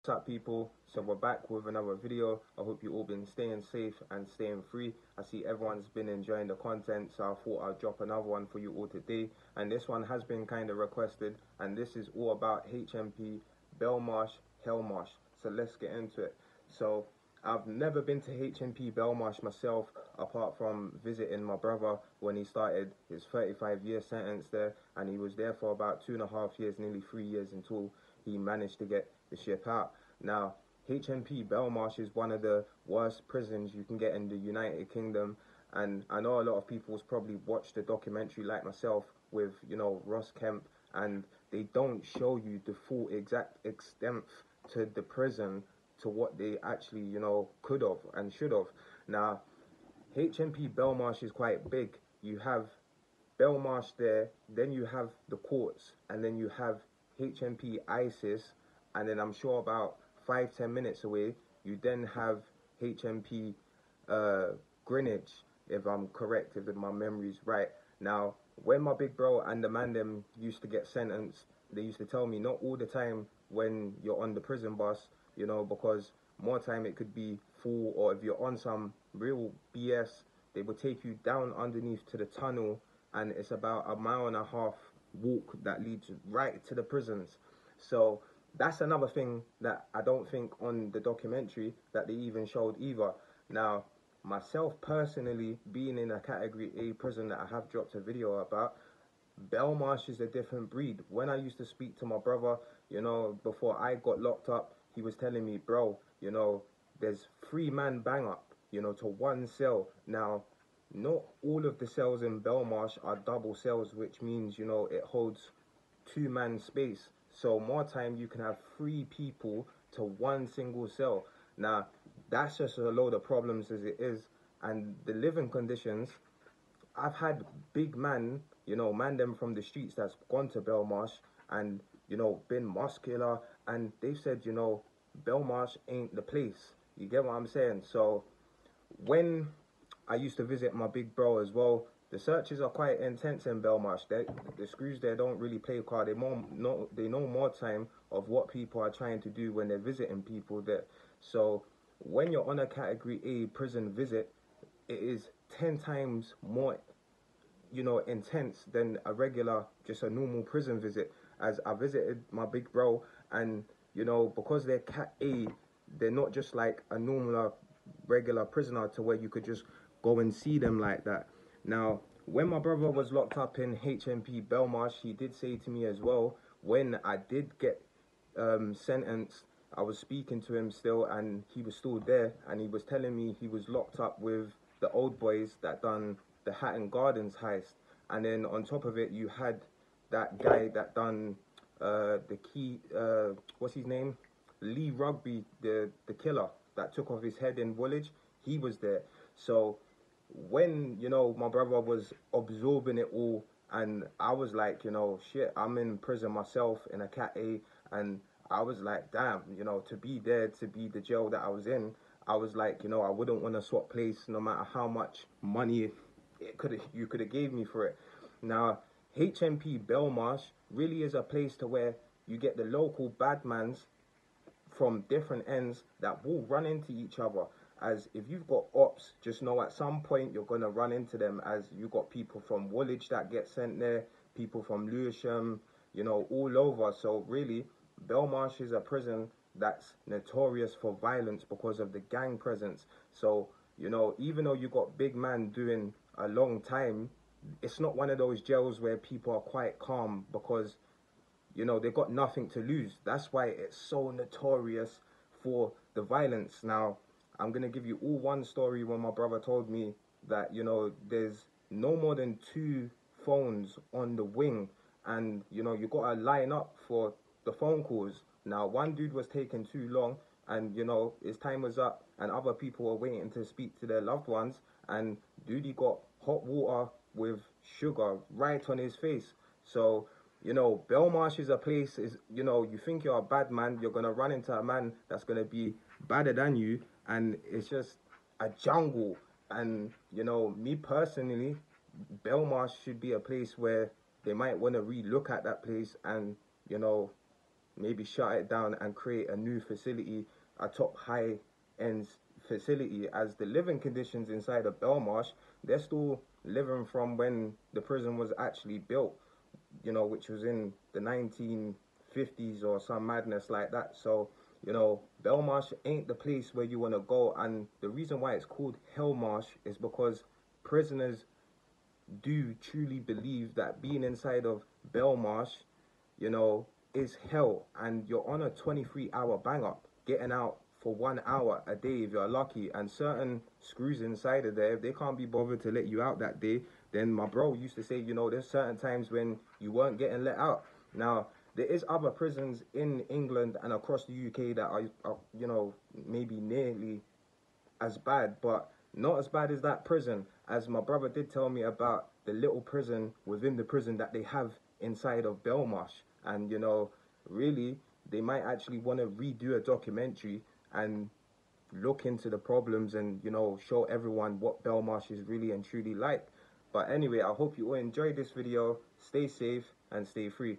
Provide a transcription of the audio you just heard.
What's up, people? So we're back with another video. I hope you all been staying safe and staying free. I see everyone's been enjoying the content, so I thought I'd drop another one for you all today. And this one has been kind of requested, and this is all about HMP Belmarsh Hellmarsh. So let's get into it. So I've never been to HMP Belmarsh myself, apart from visiting my brother when he started his 35-year sentence there, and he was there for about 2.5 years, nearly 3 years, until he managed to get the ship out. Now, HMP Belmarsh is one of the worst prisons you can get in the United Kingdom, and I know a lot of people's probably watched the documentary like myself with, Ross Kemp, and they don't show you the full exact extent to the prison, to what they actually, could have and should have. Now, HMP Belmarsh is quite big. You have Belmarsh there, then you have the courts, and then you have HMP ISIS, and then I'm sure about 5-10 minutes away, you then have HMP Greenwich, if I'm correct, if my memory's right. Now, when my big bro and the man them used to get sentenced, they used to tell me not all the time when you're on the prison bus, because more time it could be full, or if you're on some real BS, they would take you down underneath to the tunnel, and it's about 1.5 mile walk that leads right to the prisons. So that's another thing that I don't think on the documentary that they even showed either. Now, myself personally, being in a category A prison that I have dropped a video about, Belmarsh is a different breed. When I used to speak to my brother, before I got locked up, he was telling me, bro, there's 3-man bang up, to one cell. Now, not all of the cells in Belmarsh are double cells, which means, it holds 2-man space. So more time you can have 3 people to one single cell. Now, that's just a load of problems as it is. And the living conditions, I've had big man, man them from the streets that's gone to Belmarsh and, been muscular, and they've said, Belmarsh ain't the place. You get what I'm saying? So when I used to visit my big bro as well, the searches are quite intense in Belmarsh. The screws there don't really play card. They know more time of what people are trying to do when they're visiting people there. So when you're on a category A prison visit, it is 10 times more, intense than just a normal prison visit. As I visited my big bro, and because they're cat A, they're not just like a normal regular prisoner to where you could just go and see them like that. Now, when my brother was locked up in HMP Belmarsh, he did say to me as well, when I did get sentenced, I was speaking to him still, and he was still there, and he was telling me he was locked up with the old boys that done the Hatton Gardens heist. And then on top of it, you had that guy that done what's his name? Lee Rugby, the killer that took off his head in Woolwich. He was there. So when, my brother was absorbing it all, and I was like, shit, I'm in prison myself in a Cat A, and I was like, damn, to be there, to be the jail that I was in, I was like, I wouldn't want to swap place no matter how much money you could have gave me for it. Now, HMP Belmarsh really is a place to where you get the local badmans from different ends that will run into each other. As if you've got ops, just know at some point you're going to run into them, as you got people from Woolwich that get sent there, people from Lewisham, all over. So really, Belmarsh is a prison that's notorious for violence because of the gang presence. So, even though you got big man doing a long time, it's not one of those jails where people are quite calm because, they've got nothing to lose. That's why it's so notorious for the violence. Now, I'm going to give you all one story when my brother told me that, there's no more than 2 phones on the wing, and, you got to line up for the phone calls. Now, one dude was taking too long, and, his time was up, and other people were waiting to speak to their loved ones, and dude, he got hot water with sugar right on his face. So, Belmarsh is a place, you think you're a bad man, you're going to run into a man that's going to be badder than you, and it's just a jungle. And, me personally, Belmarsh should be a place where they might want to re-look at that place and, maybe shut it down and create a new facility, a top high-end facility, as the living conditions inside of Belmarsh, they're still living from when the prison was actually built, you know, which was in the 1950s or some madness like that. So, you know, Belmarsh ain't the place where you want to go. And the reason why it's called Hellmarsh is because prisoners do truly believe that being inside of Belmarsh, you know, is hell. And you're on a 23-hour bang up, getting out for 1 hour a day if you're lucky. And certain screws inside of there, if they can't be bothered to let you out that day, then my bro used to say, you know, there's certain times when you weren't getting let out. Now, there is other prisons in England and across the UK that are you know, maybe nearly as bad, but not as bad as that prison. As my brother did tell me about the little prison within the prison that they have inside of Belmarsh. And, you know, really, they might actually want to redo a documentary and look into the problems and, you know, show everyone what Belmarsh is really and truly like. But anyway, I hope you all enjoyed this video. Stay safe and stay free.